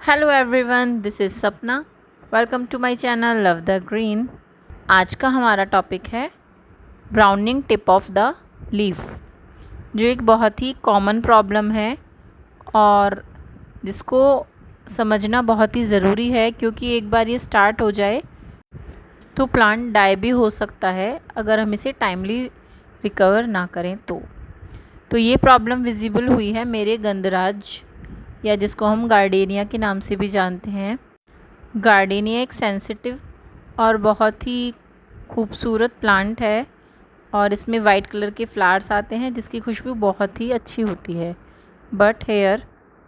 Hello everyone, this is Sapna. Welcome to my channel love the green. आज का हमारा topic है browning tip of the leaf, जो एक बहुत ही कॉमन प्रॉब्लम है और जिसको समझना बहुत ही ज़रूरी है, क्योंकि एक बार ये स्टार्ट हो जाए तो प्लांट डाई भी हो सकता है अगर हम इसे टाइमली रिकवर ना करें तो ये प्रॉब्लम विजिबल हुई है मेरे गंधराज, या जिसको हम गार्डेनिया के नाम से भी जानते हैं। गार्डेनिया एक सेंसिटिव और बहुत ही खूबसूरत प्लांट है और इसमें वाइट कलर के फ्लावर्स आते हैं जिसकी खुशबू बहुत ही अच्छी होती है। But here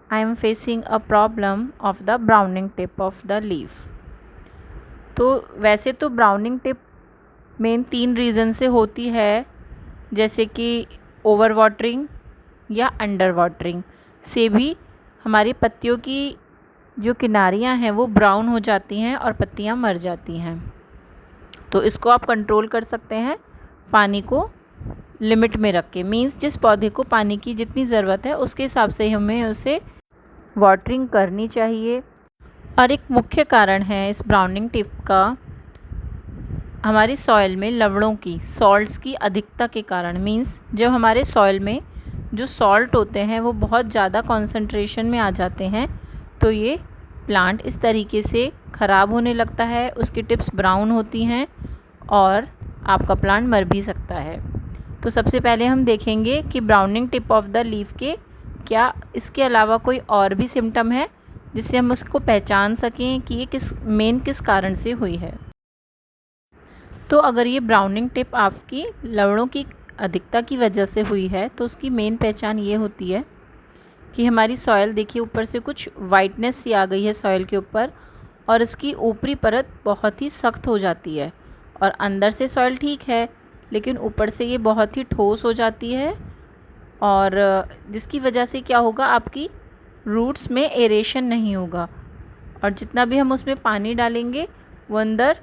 I am facing a problem of the browning tip of the leaf. तो वैसे तो ब्राउनिंग टिप मेन 3 रीज़न से होती है, जैसे कि ओवर वाटरिंग या अंडर वाटरिंग से भी हमारी पत्तियों की जो किनारियां हैं वो ब्राउन हो जाती हैं और पत्तियां मर जाती हैं। तो इसको आप कंट्रोल कर सकते हैं पानी को लिमिट में रख के। मीन्स जिस पौधे को पानी की जितनी ज़रूरत है उसके हिसाब से हमें उसे वाटरिंग करनी चाहिए। और एक मुख्य कारण है इस ब्राउनिंग टिप का हमारी सॉइल में लवणों की, सॉल्ट्स की अधिकता के कारण। मीन्स जब हमारे सॉइल में जो सॉल्ट होते हैं वो बहुत ज़्यादा कॉन्सेंट्रेशन में आ जाते हैं तो ये प्लांट इस तरीके से ख़राब होने लगता है, उसकी टिप्स ब्राउन होती हैं और आपका प्लांट मर भी सकता है। तो सबसे पहले हम देखेंगे कि browning tip of the leaf के क्या इसके अलावा कोई और भी सिम्टम है जिससे हम उसको पहचान सकें कि ये किस कारण से हुई है। तो अगर ये ब्राउनिंग टिप आपकी लवणों की अधिकता की वजह से हुई है तो उसकी मेन पहचान ये होती है कि हमारी सॉइल देखिए, ऊपर से कुछ वाइटनेस सी आ गई है सॉइल के ऊपर और इसकी ऊपरी परत बहुत ही सख्त हो जाती है और अंदर से सॉइल ठीक है लेकिन ऊपर से ये बहुत ही ठोस हो जाती है और जिसकी वजह से क्या होगा, आपकी रूट्स में एरेशन नहीं होगा और जितना भी हम उसमें पानी डालेंगे वो अंदर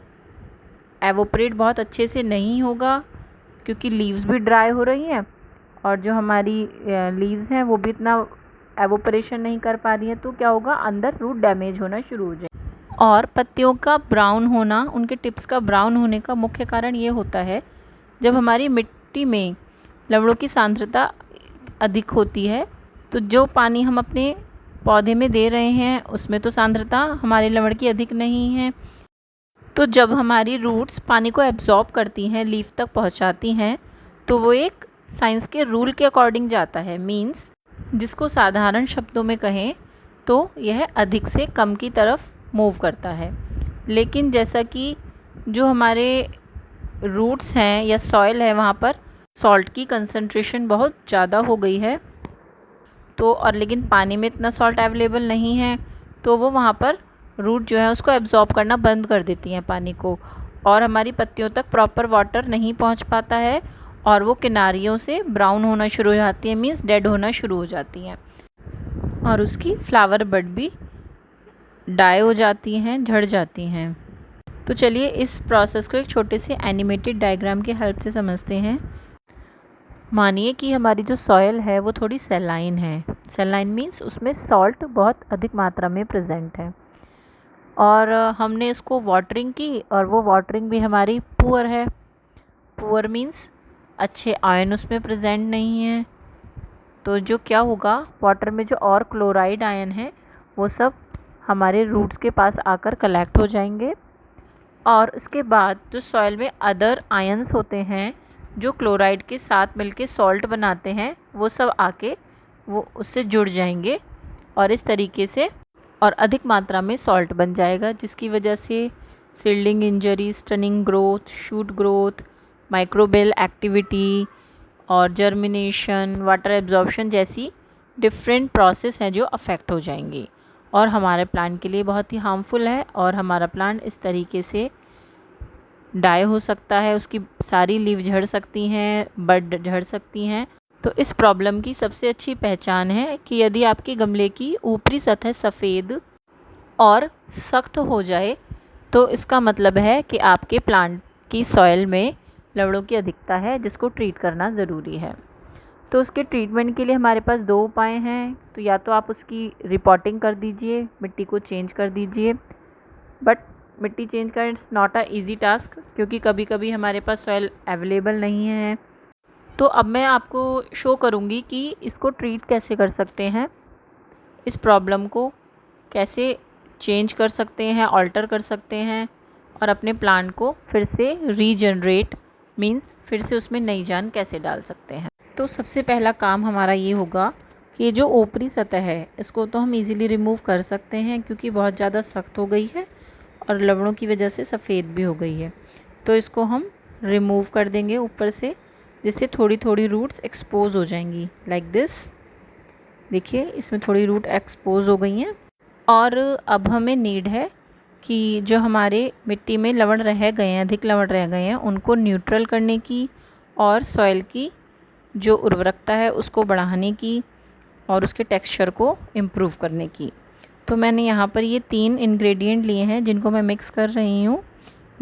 एवोपरेट बहुत अच्छे से नहीं होगा, क्योंकि लीव्स भी ड्राई हो रही हैं और जो हमारी लीव्स हैं वो भी इतना एवोपरेशन नहीं कर पा रही हैं। तो क्या होगा, अंदर रूट डैमेज होना शुरू हो जाए। और पत्तियों का ब्राउन होना, उनके टिप्स का ब्राउन होने का मुख्य कारण ये होता है जब हमारी मिट्टी में लवणों की सांद्रता अधिक होती है। तो जो पानी हम अपने पौधे में दे रहे हैं उसमें तो सांद्रता हमारे लवण की अधिक नहीं है। तो जब हमारी रूट्स पानी को एब्जॉर्ब करती हैं, लीफ तक पहुंचाती हैं, तो वो एक साइंस के रूल के अकॉर्डिंग जाता है। मींस जिसको साधारण शब्दों में कहें तो यह अधिक से कम की तरफ मूव करता है। लेकिन जैसा कि जो हमारे रूट्स हैं या सॉइल है वहाँ पर सॉल्ट की कंसंट्रेशन बहुत ज़्यादा हो गई है, तो और लेकिन पानी में इतना सॉल्ट अवेलेबल नहीं है, तो वो वहाँ पर रूट जो है उसको एब्जॉर्ब करना बंद कर देती हैं पानी को और हमारी पत्तियों तक प्रॉपर वाटर नहीं पहुँच पाता है और वो किनारियों से ब्राउन होना शुरू हो जाती है, मीन्स डेड होना शुरू हो जाती हैं और उसकी फ्लावर बड भी डाई हो जाती हैं, झड़ जाती हैं। तो चलिए इस प्रोसेस को एक छोटे से एनिमेटेड डायग्राम की हेल्प से समझते हैं। मानिए कि हमारी जो सॉइल है वो थोड़ी सेलाइन है। सेलाइन मीन्स उसमें सॉल्ट बहुत अधिक मात्रा में प्रेजेंट है और हमने इसको वाटरिंग की और वो वाटरिंग भी हमारी पुअर है। पुअर मीन्स अच्छे आयन उसमें प्रेजेंट नहीं है। तो जो क्या होगा, वाटर में जो और क्लोराइड आयन है वो सब हमारे रूट्स के पास आकर कलेक्ट हो जाएंगे और उसके बाद जो सॉइल में अदर आयंस होते हैं जो क्लोराइड के साथ मिलके सॉल्ट बनाते हैं, वो सब आके वो उससे जुड़ जाएंगे और इस तरीके से और अधिक मात्रा में सॉल्ट बन जाएगा, जिसकी वजह से shielding injury, stunning growth, shoot growth, microbial activity और जर्मिनेशन, वाटर एब्जॉर्प्शन जैसी डिफरेंट प्रोसेस हैं जो अफेक्ट हो जाएंगी और हमारे प्लांट के लिए बहुत ही हार्मफुल है और हमारा प्लांट इस तरीके से डाई हो सकता है, उसकी सारी लीव झड़ सकती हैं, बड झड़ सकती हैं। तो इस प्रॉब्लम की सबसे अच्छी पहचान है कि यदि आपके गमले की ऊपरी सतह सफ़ेद और सख्त हो जाए तो इसका मतलब है कि आपके प्लांट की सॉइल में लवणों की अधिकता है, जिसको ट्रीट करना ज़रूरी है। तो उसके ट्रीटमेंट के लिए हमारे पास 2 उपाय हैं। तो या तो आप उसकी रिपोर्टिंग कर दीजिए, मिट्टी को चेंज कर दीजिए, बट मिट्टी चेंज करना it's not a easy task, क्योंकि कभी कभी हमारे पास सॉइल अवेलेबल नहीं है। तो अब मैं आपको शो करूँगी कि इसको ट्रीट कैसे कर सकते हैं, इस प्रॉब्लम को कैसे चेंज कर सकते हैं, ऑल्टर कर सकते हैं और अपने प्लांट को फिर से रीजनरेट मीन्स फिर से उसमें नई जान कैसे डाल सकते हैं। तो सबसे पहला काम हमारा ये होगा कि जो ऊपरी सतह है इसको तो हम इजीली रिमूव कर सकते हैं, क्योंकि बहुत ज़्यादा सख्त हो गई है और लवणों की वजह से सफ़ेद भी हो गई है। तो इसको हम रिमूव कर देंगे ऊपर से, जिससे थोड़ी थोड़ी रूट्स एक्सपोज हो जाएंगी लाइक दिस। देखिए इसमें थोड़ी रूट एक्सपोज हो गई हैं। और अब हमें नीड है कि जो हमारे मिट्टी में लवण रह गए हैं, अधिक लवण रह गए हैं, उनको न्यूट्रल करने की और सॉइल की जो उर्वरकता है उसको बढ़ाने की और उसके टेक्सचर को इम्प्रूव करने की। तो मैंने यहाँ पर ये 3 इंग्रेडिएंट लिए हैं जिनको मैं मिक्स कर रही हूँ।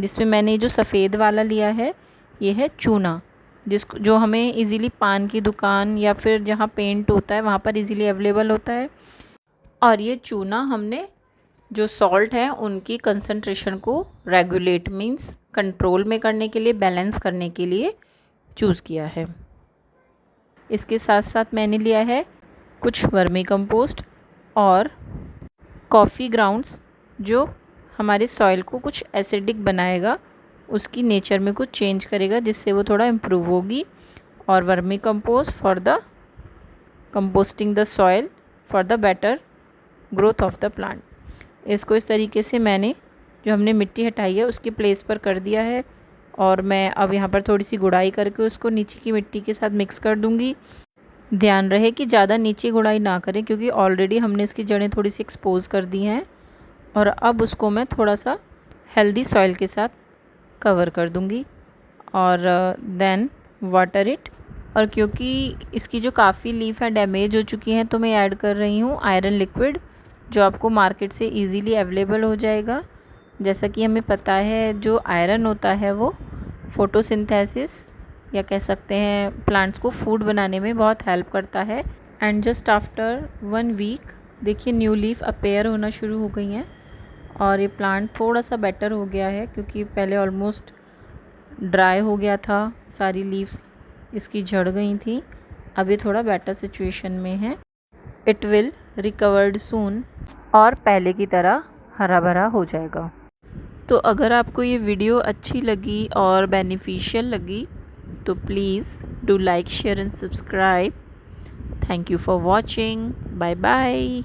जिसमें मैंने जो सफ़ेद वाला लिया है ये है चूना, जो हमें इजीली पान की दुकान या फिर जहाँ पेंट होता है वहाँ पर इजीली अवेलेबल होता है। और ये चूना हमने जो सॉल्ट है उनकी कंसंट्रेशन को रेगुलेट मीन्स कंट्रोल में करने के लिए, बैलेंस करने के लिए चूज़ किया है। इसके साथ साथ मैंने लिया है कुछ वर्मी कंपोस्ट और कॉफ़ी ग्राउंड्स, जो हमारे सॉइल को कुछ एसिडिक बनाएगा, उसकी नेचर में कुछ चेंज करेगा जिससे वो थोड़ा इम्प्रूव होगी। और vermi compost for the composting the soil for the better growth of the plant. इसको इस तरीके से मैंने जो हमने मिट्टी हटाई है उसकी प्लेस पर कर दिया है। और मैं अब यहाँ पर थोड़ी सी गुड़ाई करके उसको नीचे की मिट्टी के साथ मिक्स कर दूँगी। ध्यान रहे कि ज़्यादा नीचे गुड़ाई ना करें, क्योंकि ऑलरेडी हमने इसकी जड़ें थोड़ी सी एक्सपोज कर दी हैं। और अब उसको मैं थोड़ा सा हेल्दी सॉइल के साथ कवर कर दूँगी और देन वाटर इट। और क्योंकि इसकी जो काफ़ी लीफ है डैमेज हो चुकी हैं, तो मैं ऐड कर रही हूँ आयरन लिक्विड, जो आपको मार्केट से इजीली अवेलेबल हो जाएगा। जैसा कि हमें पता है जो आयरन होता है वो फोटोसिंथेसिस या कह सकते हैं प्लांट्स को फूड बनाने में बहुत हेल्प करता है। एंड जस्ट आफ्टर 1 वीक देखिए न्यू लीफ अपेयर होना शुरू हो गई हैं और ये प्लांट थोड़ा सा बेटर हो गया है, क्योंकि पहले ऑलमोस्ट ड्राई हो गया था, सारी लीव्स इसकी झड़ गई थी। अब ये थोड़ा बेटर सिचुएशन में है। इट विल रिकवर्ड सून और पहले की तरह हरा भरा हो जाएगा। तो अगर आपको ये वीडियो अच्छी लगी और बेनिफिशियल लगी तो please do like, share and subscribe. Thank you for watching. Bye bye.